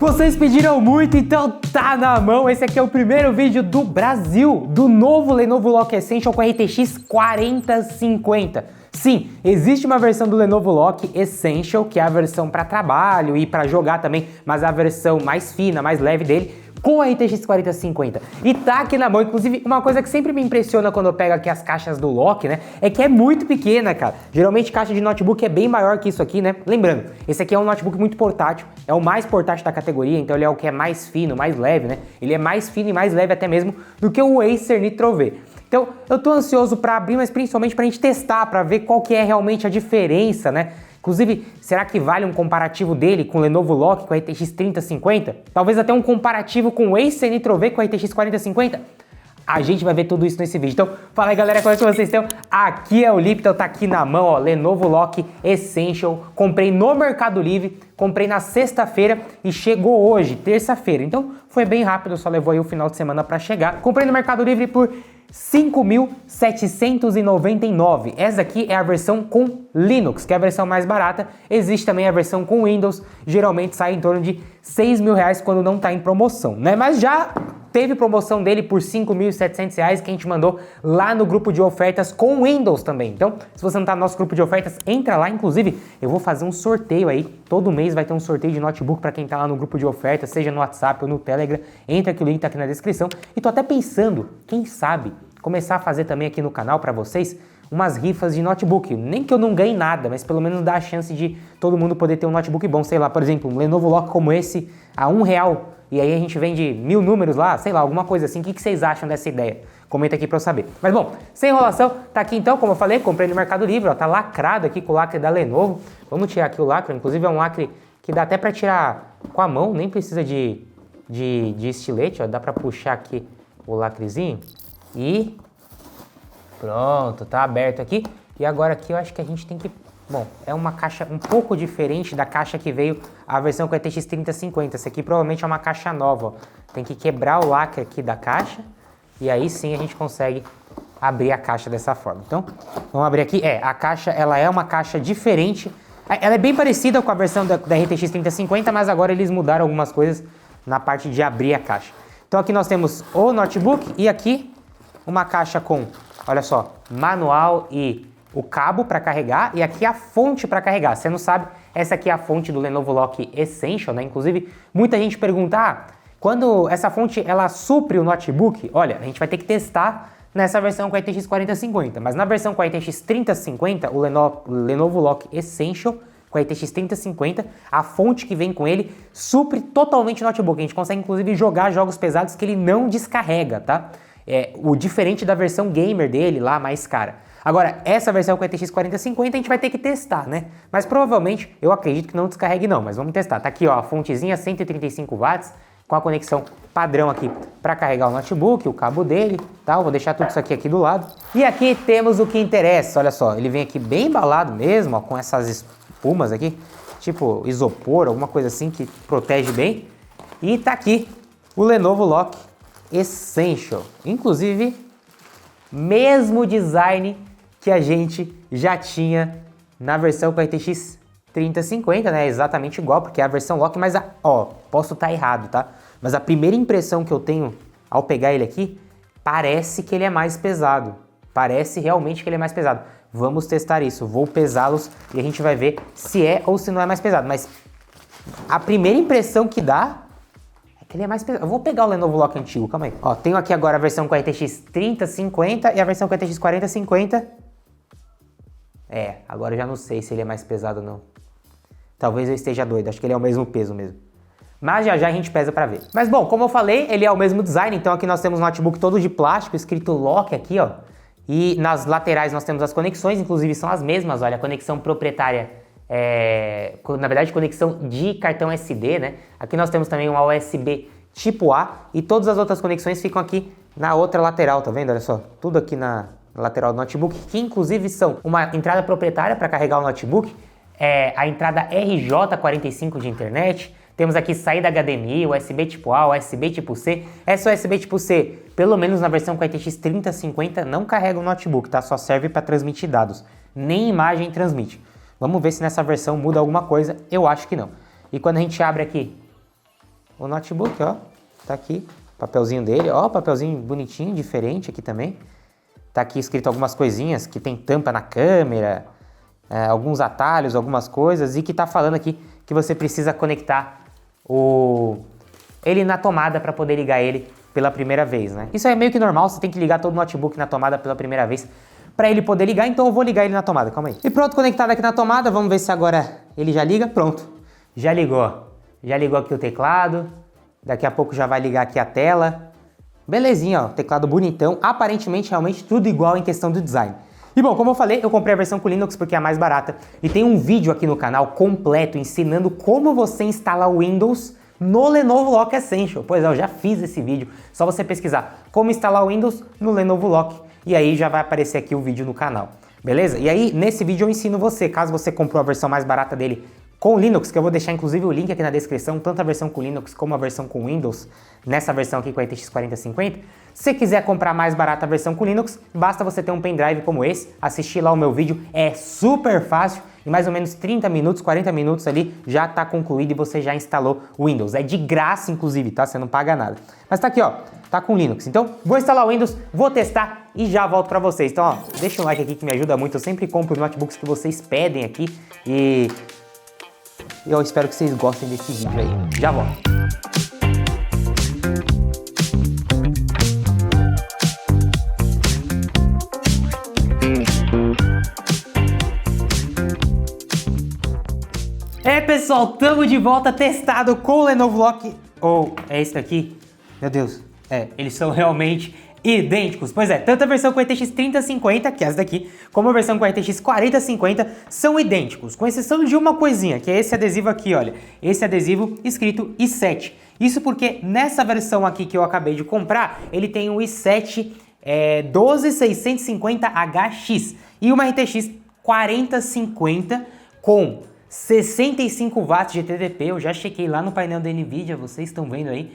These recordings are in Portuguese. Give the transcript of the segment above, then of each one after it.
Vocês pediram muito, então tá na mão. Esse aqui é o primeiro vídeo do Brasil do novo Lenovo Lock Essential com a RTX 4050. Sim, existe uma versão do Lenovo Lock Essential, que é a versão para trabalho e para jogar também, mas a versão mais fina, mais leve dele, com a RTX 4050. E tá aqui na mão. Inclusive, uma coisa que sempre me impressiona quando eu pego aqui as caixas do Lock, né, é que é muito pequena, cara. Geralmente caixa de notebook é bem maior que isso aqui, né? Lembrando, esse aqui é um notebook muito portátil, é o mais portátil da categoria, então ele é o que é mais fino, mais leve, né? Ele é mais fino e mais leve até mesmo do que o Acer Nitro V. Então, eu tô ansioso para abrir, mas principalmente pra gente testar, para ver qual que é realmente a diferença, né? Inclusive, será que vale um comparativo dele com o Lenovo Lock com a RTX 3050? Talvez até um comparativo com o Acer Nitro V com a RTX 4050? A gente vai ver tudo isso nesse vídeo. Então, fala aí, galera, como é que vocês estão? Aqui é o Lipton, tá aqui na mão, ó, Lenovo Lock Essential. Comprei no Mercado Livre, comprei na sexta-feira e chegou hoje, terça-feira. Então, foi bem rápido, só levou aí o final de semana pra chegar. Comprei no Mercado Livre por R$ 5.799. Essa aqui é a versão com Linux, que é a versão mais barata. Existe também a versão com Windows, geralmente sai em torno de R$6.000 quando não tá em promoção, né? Mas já teve promoção dele por R$ 5.700 que a gente mandou lá no grupo de ofertas com Windows também. Então, se você não tá no nosso grupo de ofertas, entra lá. Inclusive, eu vou fazer um sorteio aí. Todo mês vai ter um sorteio de notebook para quem tá lá no grupo de ofertas, seja no WhatsApp ou no Telegram. Entra que o link tá aqui na descrição. E tô até pensando, quem sabe, começar a fazer também aqui no canal para vocês umas rifas de notebook. Nem que eu não ganhe nada, mas pelo menos dá a chance de todo mundo poder ter um notebook bom. Sei lá, por exemplo, um Lenovo Lock como esse a R$1. E aí a gente vende 1000 números lá, sei lá, alguma coisa assim. O que vocês acham dessa ideia? Comenta aqui pra eu saber. Mas bom, sem enrolação, tá aqui então, como eu falei, comprei no Mercado Livre, ó, tá lacrado aqui com o lacre da Lenovo. Vamos tirar aqui o lacre, inclusive é um lacre que dá até pra tirar com a mão, nem precisa de estilete, ó, dá pra puxar aqui o lacrezinho e pronto, tá aberto aqui. E agora aqui eu acho que a gente tem que... Bom, é uma caixa um pouco diferente da caixa que veio a versão com a RTX 3050. Essa aqui provavelmente é uma caixa nova, ó. Tem que quebrar o lacre aqui da caixa e aí sim a gente consegue abrir a caixa dessa forma. Então, vamos abrir aqui. A caixa, ela é uma caixa diferente. Ela é bem parecida com a versão da RTX 3050, mas agora eles mudaram algumas coisas na parte de abrir a caixa. Então aqui nós temos o notebook e aqui uma caixa com, olha só, manual e o cabo para carregar e aqui a fonte para carregar. Você não sabe, essa aqui é a fonte do Lenovo Lock Essential, né? Inclusive, muita gente pergunta, quando essa fonte ela supre o notebook, olha, a gente vai ter que testar nessa versão com a RTX 4050, mas na versão com a RTX 3050, o Lenovo Lock Essential com a RTX 3050, a fonte que vem com ele supre totalmente o notebook. A gente consegue inclusive jogar jogos pesados que ele não descarrega, tá? O diferente da versão gamer dele lá, mais cara. Agora, essa versão com a RTX 4050 a gente vai ter que testar, né? Mas provavelmente, eu acredito que não descarregue não, mas vamos testar. Tá aqui, ó, a fontezinha 135 watts, com a conexão padrão aqui para carregar o notebook, o cabo dele, tá? Eu vou deixar tudo isso aqui do lado. E aqui temos o que interessa, olha só, ele vem aqui bem embalado mesmo, ó, com essas espumas aqui, tipo isopor, alguma coisa assim que protege bem. E tá aqui o Lenovo Lock Essential, inclusive, mesmo design que a gente já tinha na versão com a RTX 3050, né? Exatamente igual, porque é a versão Lock, mas posso estar errado, tá? Mas a primeira impressão que eu tenho ao pegar ele aqui, parece que ele é mais pesado. Parece realmente que ele é mais pesado. Vamos testar isso, vou pesá-los e a gente vai ver se é ou se não é mais pesado. Mas a primeira impressão que dá é que ele é mais pesado. Eu vou pegar o Lenovo Lock antigo, calma aí. Ó, tenho aqui agora a versão com a RTX 3050 e a versão com a RTX 4050. Agora eu já não sei se ele é mais pesado ou não. Talvez eu esteja doido, acho que ele é o mesmo peso mesmo. Mas já já a gente pesa pra ver. Mas bom, como eu falei, ele é o mesmo design, então aqui nós temos um notebook todo de plástico, escrito Lock aqui, ó. E nas laterais nós temos as conexões, inclusive são as mesmas, olha, a conexão proprietária, na verdade conexão de cartão SD, né? Aqui nós temos também uma USB tipo A e todas as outras conexões ficam aqui na outra lateral, tá vendo? Olha só, tudo aqui na lateral do notebook, que inclusive são uma entrada proprietária para carregar o notebook, a entrada RJ45 de internet, temos aqui saída HDMI, USB tipo A, USB tipo C. Essa USB tipo C, pelo menos na versão com a RTX 3050, não carrega o notebook, tá? Só serve para transmitir dados, nem imagem transmite. Vamos ver se nessa versão muda alguma coisa, eu acho que não. E quando a gente abre aqui o notebook, ó. Tá aqui, papelzinho dele, ó, papelzinho bonitinho, diferente aqui também. Tá aqui escrito algumas coisinhas, que tem tampa na câmera, alguns atalhos, algumas coisas, e que tá falando aqui que você precisa conectar ele na tomada para poder ligar ele pela primeira vez, né? Isso é meio que normal, você tem que ligar todo o notebook na tomada pela primeira vez para ele poder ligar, então eu vou ligar ele na tomada, calma aí. E pronto, conectado aqui na tomada, vamos ver se agora ele já liga, pronto. Já ligou aqui o teclado, daqui a pouco já vai ligar aqui a tela. Belezinha, ó, teclado bonitão, aparentemente realmente tudo igual em questão do design. E bom, como eu falei, eu comprei a versão com Linux porque é a mais barata e tem um vídeo aqui no canal completo ensinando como você instala o Windows no Lenovo Lock Essential. Pois é, eu já fiz esse vídeo, só você pesquisar como instalar o Windows no Lenovo Lock e aí já vai aparecer aqui o vídeo no canal, beleza? E aí, nesse vídeo eu ensino você, caso você comprou a versão mais barata dele com Linux, que eu vou deixar inclusive o link aqui na descrição, tanto a versão com Linux como a versão com Windows, nessa versão aqui com a RTX 4050. Se você quiser comprar mais barata a versão com Linux, basta você ter um pendrive como esse, assistir lá o meu vídeo, é super fácil, em mais ou menos 30 minutos, 40 minutos ali, já tá concluído e você já instalou o Windows. É de graça, inclusive, tá? Você não paga nada. Mas tá aqui, ó, tá com Linux. Então, vou instalar o Windows, vou testar e já volto pra vocês. Então, ó, deixa um like aqui que me ajuda muito. Eu sempre compro notebooks que vocês pedem aqui e eu espero que vocês gostem desse vídeo aí. Já volto. Pessoal, tamo de volta, testado com o Lenovo Lock. É esse daqui? Meu Deus, eles são realmente idênticos. Pois é, tanto a versão com a RTX 3050, que é essa daqui, como a versão com a RTX 4050 são idênticos, com exceção de uma coisinha, que é esse adesivo aqui, olha. Esse adesivo escrito i7. Isso porque nessa versão aqui que eu acabei de comprar, ele tem um i7 12650HX e uma RTX 4050 com 65 watts de TDP, eu já chequei lá no painel da NVIDIA, vocês estão vendo aí,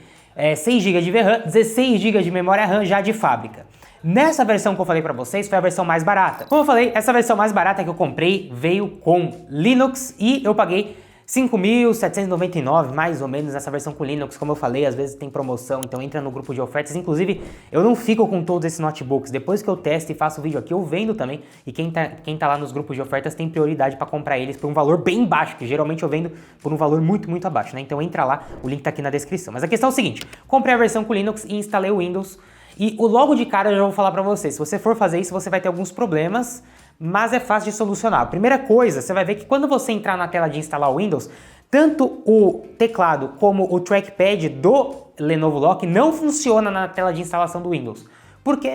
6 GB de VRAM, 16 GB de memória RAM já de fábrica. Nessa versão que eu falei pra vocês, foi a versão mais barata. Como eu falei, essa versão mais barata que eu comprei veio com Linux e eu paguei 5.799, mais ou menos, nessa versão com Linux. Como eu falei, às vezes tem promoção, então entra no grupo de ofertas. Inclusive, eu não fico com todos esses notebooks. Depois que eu testo e faço o vídeo aqui, eu vendo também. E quem tá lá nos grupos de ofertas tem prioridade para comprar eles por um valor bem baixo, que geralmente eu vendo por um valor muito, muito abaixo, né? Então entra lá, o link tá aqui na descrição. Mas a questão é o seguinte, comprei a versão com Linux e instalei o Windows. E logo de cara eu já vou falar para você, se você for fazer isso, você vai ter alguns problemas, mas é fácil de solucionar. A primeira coisa, você vai ver que quando você entrar na tela de instalar o Windows, tanto o teclado como o trackpad do Lenovo Lock não funciona na tela de instalação do Windows. Porque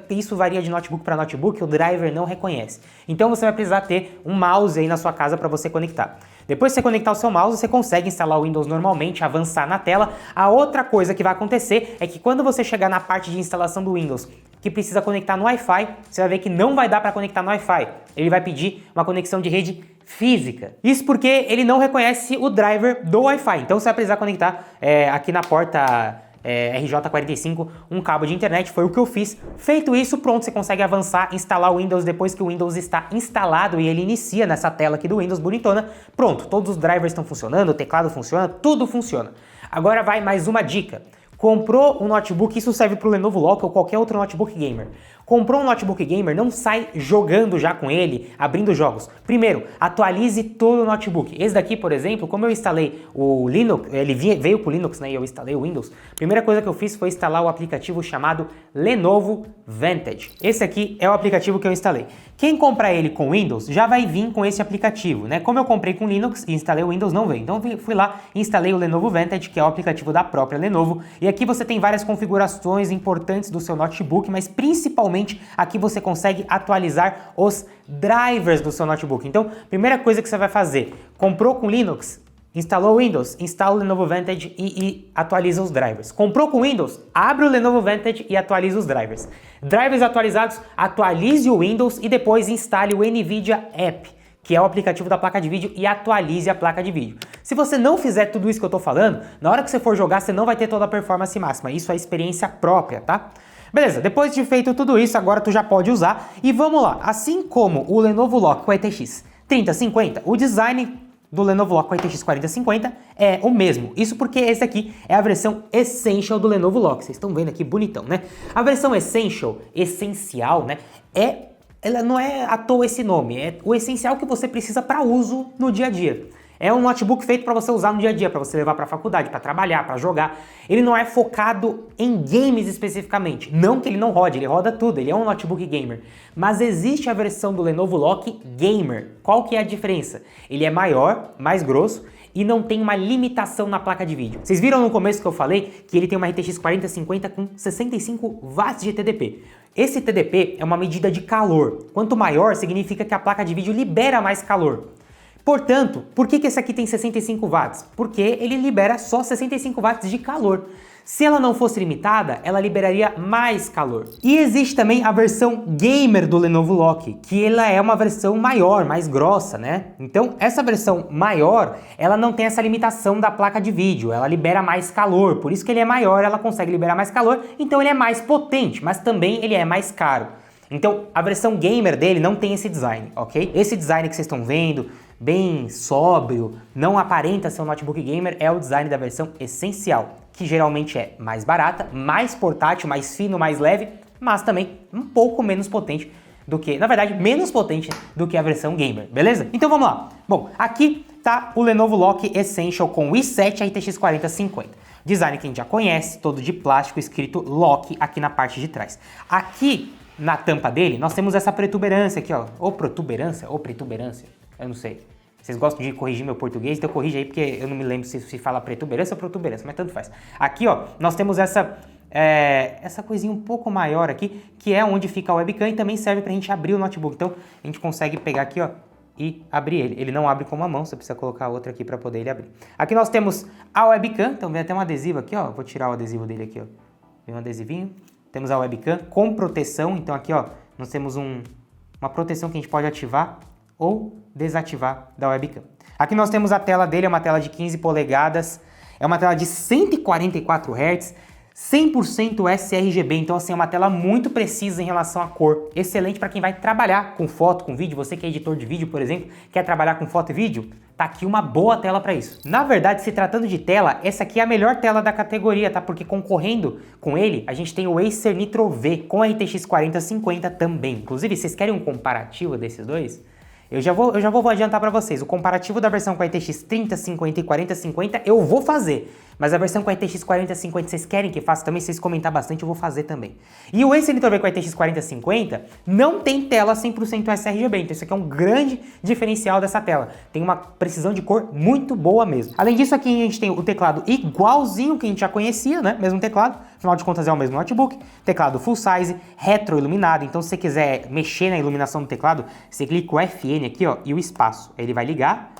isso varia de notebook para notebook, o driver não reconhece. Então você vai precisar ter um mouse aí na sua casa para você conectar. Depois que você conectar o seu mouse, você consegue instalar o Windows normalmente, avançar na tela. A outra coisa que vai acontecer é que quando você chegar na parte de instalação do Windows, que precisa conectar no Wi-Fi, você vai ver que não vai dar para conectar no Wi-Fi. Ele vai pedir uma conexão de rede física. Isso porque ele não reconhece o driver do Wi-Fi. Então você vai precisar conectar aqui na porta RJ45 um cabo de internet, foi o que eu fiz. Feito isso, pronto, você consegue avançar, instalar o Windows. Depois que o Windows está instalado e ele inicia nessa tela aqui do Windows bonitona, pronto, todos os drivers estão funcionando, o teclado funciona, tudo funciona. Agora vai mais uma dica. Comprou um notebook, isso serve para o Lenovo Lock ou qualquer outro notebook gamer. Comprou um notebook gamer, não sai jogando já com ele, abrindo jogos. Primeiro, atualize todo o notebook. Esse daqui, por exemplo, como eu instalei o Linux, ele veio com o Linux, né, e eu instalei o Windows, a primeira coisa que eu fiz foi instalar o aplicativo chamado Lenovo Vantage. Esse aqui é o aplicativo que eu instalei. Quem comprar ele com Windows já vai vir com esse aplicativo, né? Como eu comprei com Linux e instalei o Windows, não veio. Então fui lá e instalei o Lenovo Vantage, que é o aplicativo da própria Lenovo. E aqui você tem várias configurações importantes do seu notebook, mas principalmente aqui você consegue atualizar os drivers do seu notebook. Então, primeira coisa que você vai fazer, comprou com Linux, instalou o Windows, instala o Lenovo Vantage e atualiza os drivers. Comprou com Windows, abre o Lenovo Vantage e atualiza os drivers. Drivers atualizados, atualize o Windows e depois instale o NVIDIA App, que é o aplicativo da placa de vídeo, e atualize a placa de vídeo. Se você não fizer tudo isso que eu tô falando, na hora que você for jogar, você não vai ter toda a performance máxima. Isso é experiência própria, tá? Beleza, depois de feito tudo isso, agora tu já pode usar. E vamos lá, assim como o Lenovo Lock com a RTX 3050, o design do Lenovo Lock com a RTX 4050 é o mesmo. Isso porque esse aqui é a versão Essential do Lenovo Lock. Vocês estão vendo aqui bonitão, né? A versão Essential, essencial, né? Ela não é à toa esse nome, é o essencial que você precisa para uso no dia a dia. É um notebook feito para você usar no dia a dia, para você levar para a faculdade, para trabalhar, para jogar. Ele não é focado em games especificamente. Não que ele não rode, ele roda tudo, ele é um notebook gamer. Mas existe a versão do Lenovo Lock Gamer. Qual que é a diferença? Ele é maior, mais grosso e não tem uma limitação na placa de vídeo. Vocês viram no começo que eu falei que ele tem uma RTX 4050 com 65 watts de TDP. Esse TDP é uma medida de calor. Quanto maior, significa que a placa de vídeo libera mais calor. Portanto, por que esse aqui tem 65 watts? Porque ele libera só 65 watts de calor. Se ela não fosse limitada, ela liberaria mais calor. E existe também a versão gamer do Lenovo Lock, que ela é uma versão maior, mais grossa, né? Então, essa versão maior, ela não tem essa limitação da placa de vídeo, ela libera mais calor, por isso que ele é maior, ela consegue liberar mais calor, então ele é mais potente, mas também ele é mais caro. Então, a versão gamer dele não tem esse design, ok? Esse design que vocês estão vendo, bem sóbrio, não aparenta ser um notebook gamer, é o design da versão essencial, que geralmente é mais barata, mais portátil, mais fino, mais leve, mas também um pouco menos potente do que, na verdade, menos potente do que a versão gamer, beleza? Então vamos lá. Bom, aqui tá o Lenovo Lock Essential com o i7 RTX 4050. Design que a gente já conhece, todo de plástico, escrito Lock aqui na parte de trás. Aqui na tampa dele, nós temos essa protuberância aqui, ó, ou protuberância, eu não sei. Vocês gostam de corrigir meu português, então corrija aí, porque eu não me lembro se fala protuberância ou protuberância, mas tanto faz. Aqui, ó, nós temos essa coisinha um pouco maior aqui, que é onde fica a webcam e também serve pra gente abrir o notebook. Então, a gente consegue pegar aqui, ó, e abrir ele. Ele não abre com uma mão, você precisa colocar outra aqui pra poder ele abrir. Aqui nós temos a webcam, então vem até um adesivo aqui, ó, vou tirar o adesivo dele aqui, ó. Vem um adesivinho. Temos a webcam com proteção, então aqui, ó, nós temos uma proteção que a gente pode ativar ou desativar da webcam. Aqui nós temos a tela dele, é uma tela de 15 polegadas, é uma tela de 144 Hz, 100% sRGB, então assim, é uma tela muito precisa em relação à cor. Excelente para quem vai trabalhar com foto, com vídeo, você que é editor de vídeo, por exemplo, quer trabalhar com foto e vídeo, tá aqui uma boa tela para isso. Na verdade, se tratando de tela, essa aqui é a melhor tela da categoria, tá? Porque concorrendo com ele, a gente tem o Acer Nitro V com a RTX 4050 também. Inclusive, vocês querem um comparativo desses dois? Eu já vou adiantar para vocês, o comparativo da versão com a RTX 3050 e 4050 eu vou fazer, mas a versão com a RTX 4050 vocês querem que faça também, vocês comentar bastante, eu vou fazer também. E o Acer Nitro V com a RTX 4050 não tem tela 100% sRGB, então isso aqui é um grande diferencial dessa tela, tem uma precisão de cor muito boa mesmo. Além disso, aqui a gente tem o teclado igualzinho que a gente já conhecia, né, mesmo teclado, afinal de contas é o mesmo notebook, teclado full size, retroiluminado, então se você quiser mexer na iluminação do teclado, você clica o FN aqui, ó, e o espaço. Ele vai ligar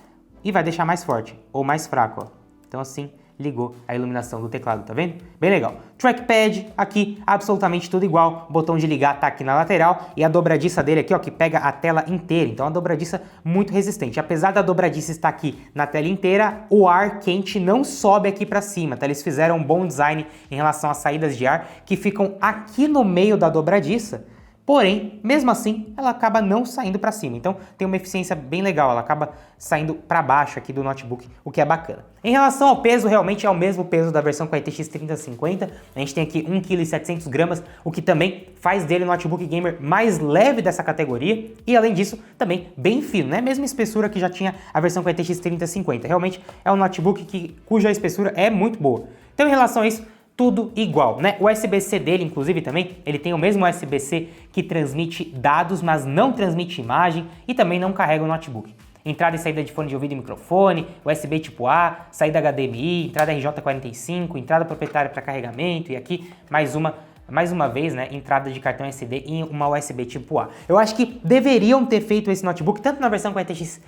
e vai deixar mais forte ou mais fraco, ó. Então assim, ligou a iluminação do teclado, tá vendo? Bem legal. Trackpad aqui, absolutamente tudo igual. O botão de ligar tá aqui na lateral e a dobradiça dele aqui, ó, que pega a tela inteira. Então a dobradiça muito resistente. Apesar da dobradiça estar aqui na tela inteira, o ar quente não sobe aqui para cima, tá? Eles fizeram um bom design em relação às saídas de ar que ficam aqui no meio da dobradiça. Porém, mesmo assim, ela acaba não saindo para cima. Então, tem uma eficiência bem legal. Ela acaba saindo para baixo aqui do notebook, o que é bacana. Em relação ao peso, realmente é o mesmo peso da versão com a RTX 3050. A gente tem aqui 1,7 kg, o que também faz dele o notebook gamer mais leve dessa categoria. E, além disso, também bem fino, né? Mesma espessura que já tinha a versão com a RTX 3050. Realmente é um notebook cuja espessura é muito boa. Então, em relação a isso, tudo igual, né? O USB-C dele, inclusive, também, ele tem o mesmo USB-C que transmite dados, mas não transmite imagem e também não carrega o notebook. Entrada e saída de fone de ouvido e microfone, USB tipo A, saída HDMI, entrada RJ45, entrada proprietária para carregamento e aqui mais uma vez, né, entrada de cartão SD e uma USB tipo A. Eu acho que deveriam ter feito esse notebook tanto na versão com a RTX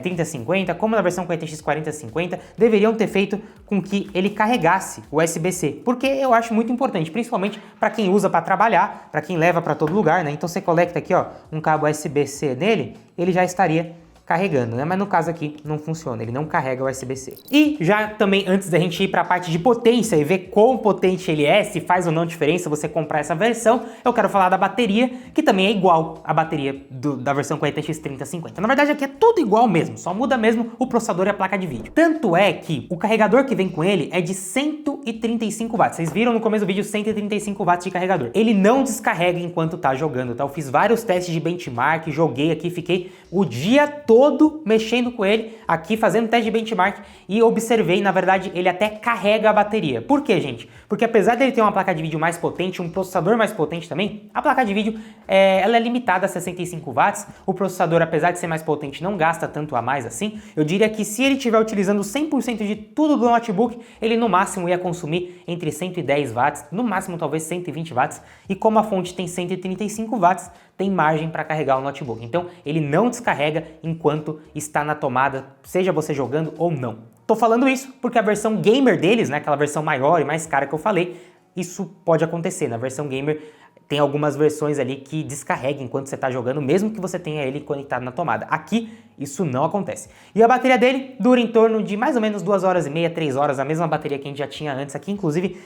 3050 como na versão com a RTX 4050, deveriam ter feito com que ele carregasse o USB-C, porque eu acho muito importante, principalmente para quem usa para trabalhar, para quem leva para todo lugar, né? Então você conecta aqui, ó, um cabo USB-C nele, ele já estaria carregando, né? Mas no caso aqui não funciona, ele não carrega o USB-C. E já também, antes da gente ir para a parte de potência e ver quão potente ele é, se faz ou não diferença você comprar essa versão, eu quero falar da bateria, que também é igual à bateria da versão com a RTX 3050. Na verdade aqui é tudo igual mesmo, só muda mesmo o processador e a placa de vídeo. Tanto é que o carregador que vem com ele é de 135 watts. Vocês viram no começo do vídeo 135 watts de carregador. Ele não descarrega enquanto tá jogando, tá? Eu fiz vários testes de benchmark, joguei aqui, fiquei o dia todo mexendo com ele, aqui fazendo teste de benchmark e observei, na verdade, ele até carrega a bateria. Por quê, gente? Porque apesar dele ter uma placa de vídeo mais potente, um processador mais potente também, a placa de vídeo ela é limitada a 65 watts, o processador, apesar de ser mais potente, não gasta tanto a mais assim. Eu diria que se ele estiver utilizando 100% de tudo do notebook, ele no máximo ia consumir entre 110 watts, no máximo talvez 120 watts, e como a fonte tem 135 watts, tem margem para carregar o notebook. Então ele não descarrega enquanto está na tomada, seja você jogando ou não. Tô falando isso porque a versão gamer deles, né, aquela versão maior e mais cara que eu falei, isso pode acontecer. Na versão gamer tem algumas versões ali que descarrega enquanto você está jogando, mesmo que você tenha ele conectado na tomada. Aqui, isso não acontece. E a bateria dele dura em torno de mais ou menos 2 horas e meia, 3 horas, a mesma bateria que a gente já tinha antes aqui, inclusive.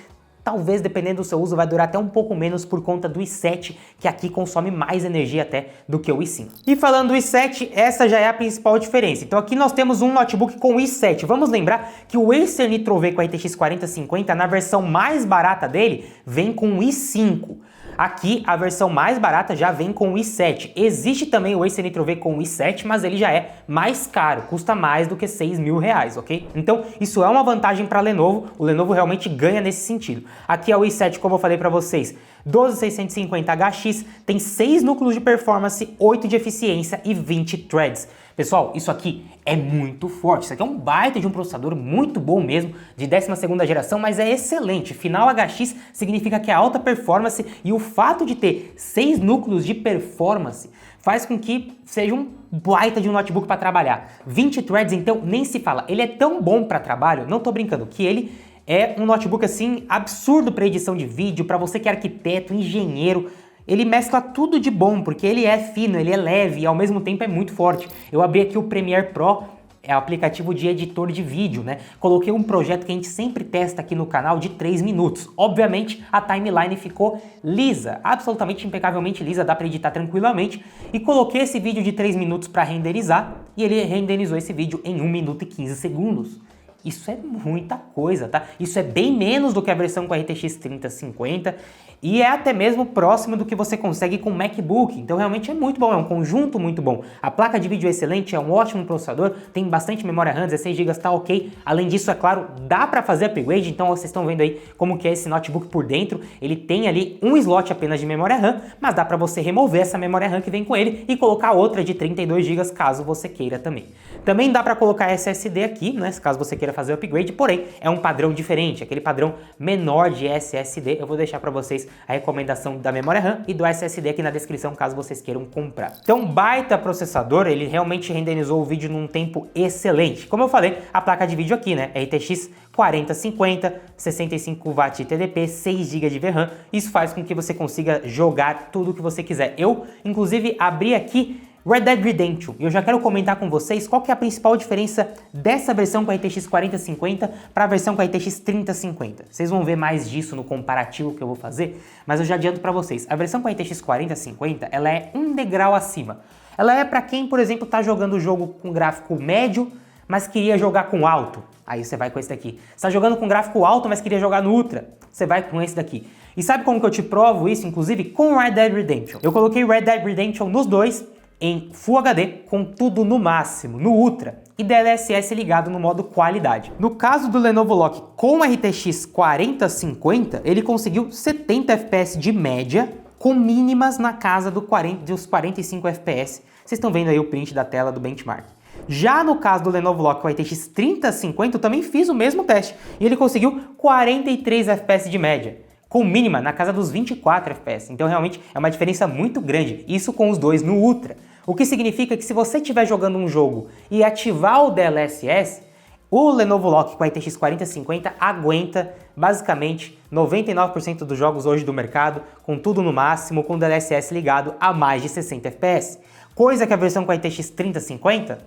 Talvez, dependendo do seu uso, vai durar até um pouco menos por conta do i7, que aqui consome mais energia até do que o i5. E falando do i7, essa já é a principal diferença. Então aqui nós temos um notebook com i7. Vamos lembrar que o Acer Nitro V com a RTX 4050, na versão mais barata dele, vem com i5. Aqui a versão mais barata já vem com o i7. Existe também o Acer Nitro V com o i7, mas ele já é mais caro, custa mais do que R$6.000, ok? Então isso é uma vantagem para a Lenovo, o Lenovo realmente ganha nesse sentido. Aqui é o i7, como eu falei para vocês, 12650HX, tem 6 núcleos de performance, 8 de eficiência e 20 threads. Pessoal, isso aqui é muito forte, isso aqui é um baita de um processador muito bom mesmo, de 12ª geração, mas é excelente. Final HX significa que é alta performance e o fato de ter 6 núcleos de performance faz com que seja um baita de um notebook para trabalhar. 20 threads, então, nem se fala. Ele é tão bom para trabalho, não tô brincando, que ele é um notebook assim absurdo para edição de vídeo, para você que é arquiteto, engenheiro. Ele mescla tudo de bom, porque ele é fino, ele é leve e ao mesmo tempo é muito forte. Eu abri aqui o Premiere Pro, é o aplicativo de editor de vídeo, né? Coloquei um projeto que a gente sempre testa aqui no canal de 3 minutos. Obviamente a timeline ficou lisa, absolutamente impecavelmente lisa, dá para editar tranquilamente. E coloquei esse vídeo de 3 minutos para renderizar e ele renderizou esse vídeo em 1 minuto e 15 segundos. Isso é muita coisa, tá? Isso é bem menos do que a versão com a RTX 3050 e é até mesmo próximo do que você consegue com o MacBook. Então realmente é muito bom, é um conjunto muito bom. A placa de vídeo é excelente, é um ótimo processador, tem bastante memória RAM, 16 GB tá ok. Além disso, é claro, dá para fazer upgrade, então vocês estão vendo aí como que é esse notebook por dentro. Ele tem ali um slot apenas de memória RAM, mas dá para você remover essa memória RAM que vem com ele e colocar outra de 32 GB caso você queira também. Também dá para colocar SSD aqui, né, caso você queira fazer o upgrade, porém é um padrão diferente, aquele padrão menor de SSD. Eu vou deixar para vocês a recomendação da memória RAM e do SSD aqui na descrição caso vocês queiram comprar. Então, baita processador, ele realmente renderizou o vídeo num tempo excelente. Como eu falei, a placa de vídeo aqui, né, RTX 4050, 65 watts de TDP, 6 GB de VRAM. Isso faz com que você consiga jogar tudo o que você quiser. Eu, inclusive, abri aqui Red Dead Redemption, e eu já quero comentar com vocês qual que é a principal diferença dessa versão com a RTX 4050 para a versão com a RTX 3050. Vocês vão ver mais disso no comparativo que eu vou fazer, mas eu já adianto para vocês. A versão com a RTX 4050, ela é um degrau acima. Ela é para quem, por exemplo, está jogando o jogo com gráfico médio, mas queria jogar com alto. Aí você vai com esse daqui. Você está jogando com gráfico alto, mas queria jogar no Ultra. Você vai com esse daqui. E sabe como que eu te provo isso, inclusive? Com Red Dead Redemption. Eu coloquei Red Dead Redemption nos dois, em Full HD, com tudo no máximo, no Ultra, e DLSS ligado no modo qualidade. No caso do Lenovo Lock com RTX 4050, ele conseguiu 70 FPS de média, com mínimas na casa dos 45 FPS. Vocês estão vendo aí o print da tela do benchmark. Já no caso do Lenovo Lock com a RTX 3050, eu também fiz o mesmo teste, e ele conseguiu 43 FPS de média, com mínima na casa dos 24 FPS. Então realmente é uma diferença muito grande, isso com os dois no Ultra. O que significa que se você estiver jogando um jogo e ativar o DLSS, o Lenovo Lock com a RTX 4050 aguenta basicamente 99% dos jogos hoje do mercado, com tudo no máximo, com o DLSS ligado a mais de 60 FPS. Coisa que a versão com a RTX 3050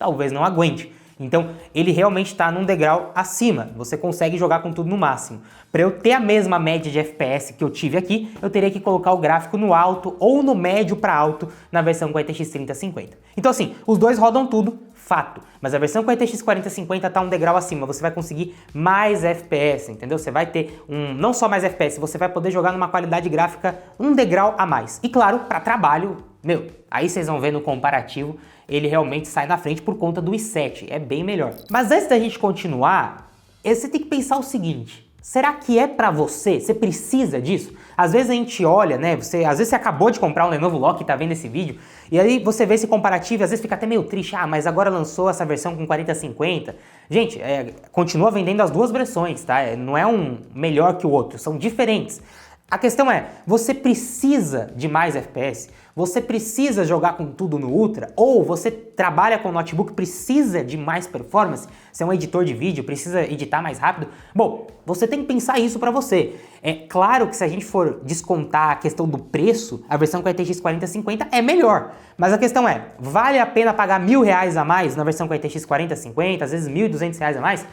talvez não aguente. Então, ele realmente está num degrau acima, você consegue jogar com tudo no máximo. Para eu ter a mesma média de FPS que eu tive aqui, eu teria que colocar o gráfico no alto ou no médio para alto na versão com a RTX 3050. Então assim, os dois rodam tudo, fato, mas a versão com a RTX 4050 está um degrau acima, você vai conseguir mais FPS, entendeu? Você vai ter não só mais FPS, você vai poder jogar numa qualidade gráfica um degrau a mais. E claro, para trabalho, aí vocês vão ver no comparativo, ele realmente sai na frente por conta do i7, é bem melhor. Mas antes da gente continuar, você tem que pensar o seguinte, será que é pra você? Você precisa disso? Às vezes a gente olha, né, às vezes você acabou de comprar um Lenovo Lock e tá vendo esse vídeo, e aí você vê esse comparativo e às vezes fica até meio triste, mas agora lançou essa versão com 4050. Gente, continua vendendo as duas versões, tá? Não é um melhor que o outro, são diferentes. A questão é, você precisa de mais FPS? Você precisa jogar com tudo no Ultra? Ou você trabalha com notebook, precisa de mais performance? Você é um editor de vídeo, precisa editar mais rápido? Bom, você tem que pensar isso para você. É claro que se a gente for descontar a questão do preço, a versão com a RTX 4050 é melhor. Mas a questão é, vale a pena pagar R$1.000 a mais na versão com a RTX 4050, às vezes R$1.200 a mais?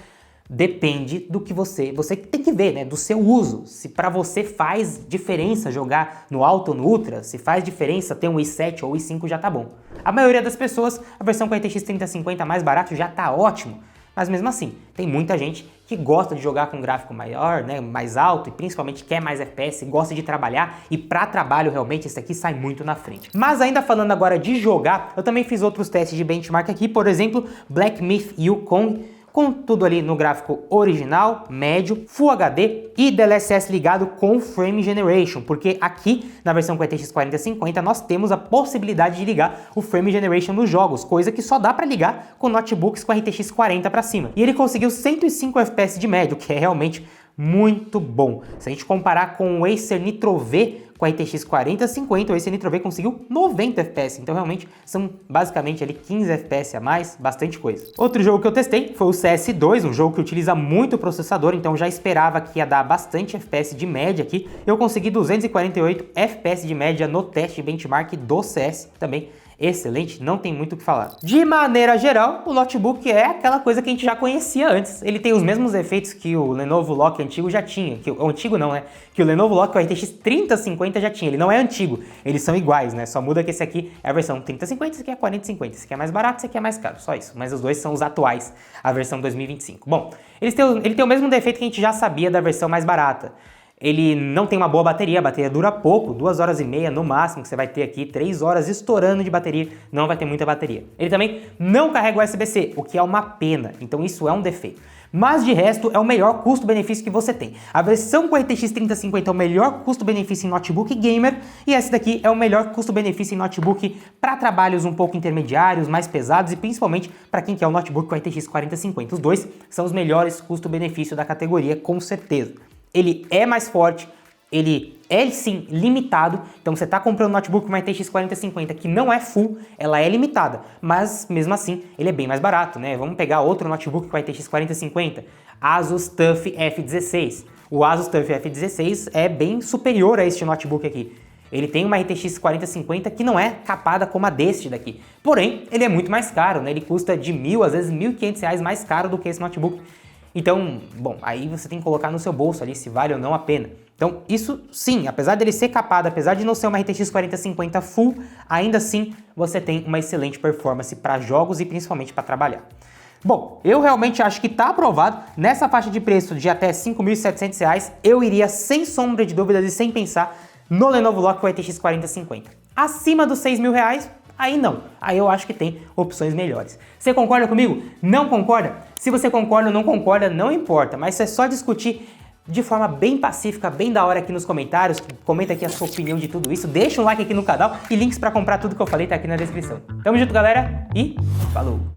Depende do que você tem que ver, né, do seu uso. Se para você faz diferença jogar no Alto ou no Ultra, se faz diferença ter um i7 ou i5 já tá bom. A maioria das pessoas, a versão com a RTX 3050 mais barato já tá ótimo, mas mesmo assim, tem muita gente que gosta de jogar com um gráfico maior, né, mais alto e principalmente quer mais FPS, gosta de trabalhar e para trabalho realmente esse aqui sai muito na frente. Mas ainda falando agora de jogar, eu também fiz outros testes de benchmark aqui, por exemplo, Black Myth Wukong, com tudo ali no gráfico original, médio, Full HD e DLSS ligado com Frame Generation, porque aqui na versão com RTX 4050 nós temos a possibilidade de ligar o Frame Generation nos jogos, coisa que só dá para ligar com notebooks com RTX 40 para cima. E ele conseguiu 105 FPS de médio, que é realmente muito bom. Se a gente comparar com o Acer Nitro V com a RTX 4050, o Acer Nitro V conseguiu 90 FPS, então realmente são basicamente ali 15 FPS a mais, bastante coisa. Outro jogo que eu testei foi o CS2, um jogo que utiliza muito processador, então já esperava que ia dar bastante FPS de média aqui. Eu consegui 248 FPS de média no teste benchmark do CS também. Excelente, não tem muito o que falar. De maneira geral, o notebook é aquela coisa que a gente já conhecia antes. Ele tem os mesmos efeitos que o Lenovo Lock antigo já tinha. O antigo não, né? Que o Lenovo Lock, o RTX 3050 já tinha. Ele não é antigo, eles são iguais, né? Só muda que esse aqui é a versão 3050, esse aqui é 4050. Esse aqui é mais barato, esse aqui é mais caro, só isso. Mas os dois são os atuais, a versão 2025. Bom, ele tem o mesmo defeito que a gente já sabia da versão mais barata. Ele não tem uma boa bateria, a bateria dura pouco, 2 horas e meia no máximo que você vai ter aqui, 3 horas estourando de bateria, não vai ter muita bateria. Ele também não carrega USB-C, o que é uma pena, então isso é um defeito. Mas de resto é o melhor custo-benefício que você tem. A versão com a RTX 3050 é o melhor custo-benefício em notebook gamer e essa daqui é o melhor custo-benefício em notebook para trabalhos um pouco intermediários, mais pesados e principalmente para quem quer um notebook com a RTX 4050. Os dois são os melhores custo-benefício da categoria, com certeza. Ele é mais forte, ele é sim limitado, então você está comprando um notebook com uma RTX 4050 que não é full, ela é limitada, mas mesmo assim ele é bem mais barato, né? Vamos pegar outro notebook com a RTX 4050, Asus TUF F16. O Asus TUF F16 é bem superior a este notebook aqui. Ele tem uma RTX 4050 que não é capada como a deste daqui. Porém, ele é muito mais caro, né? Ele custa de R$1.000, às vezes R$1.500 mais caro do que esse notebook. Então, bom, aí você tem que colocar no seu bolso ali se vale ou não a pena. Então, isso sim, apesar dele ser capado, apesar de não ser uma RTX 4050 full, ainda assim você tem uma excelente performance para jogos e principalmente para trabalhar. Bom, eu realmente acho que está aprovado. Nessa faixa de preço de até R$5.700, eu iria sem sombra de dúvidas e sem pensar no Lenovo Lock com a RTX 4050. Acima dos R$6.000, aí não. Aí eu acho que tem opções melhores. Você concorda comigo? Não concorda? Se você concorda ou não concorda, não importa, mas é só discutir de forma bem pacífica, bem da hora aqui nos comentários. Comenta aqui a sua opinião de tudo isso, deixa um like aqui no canal e links para comprar tudo que eu falei tá aqui na descrição. Tamo junto, galera, e falou!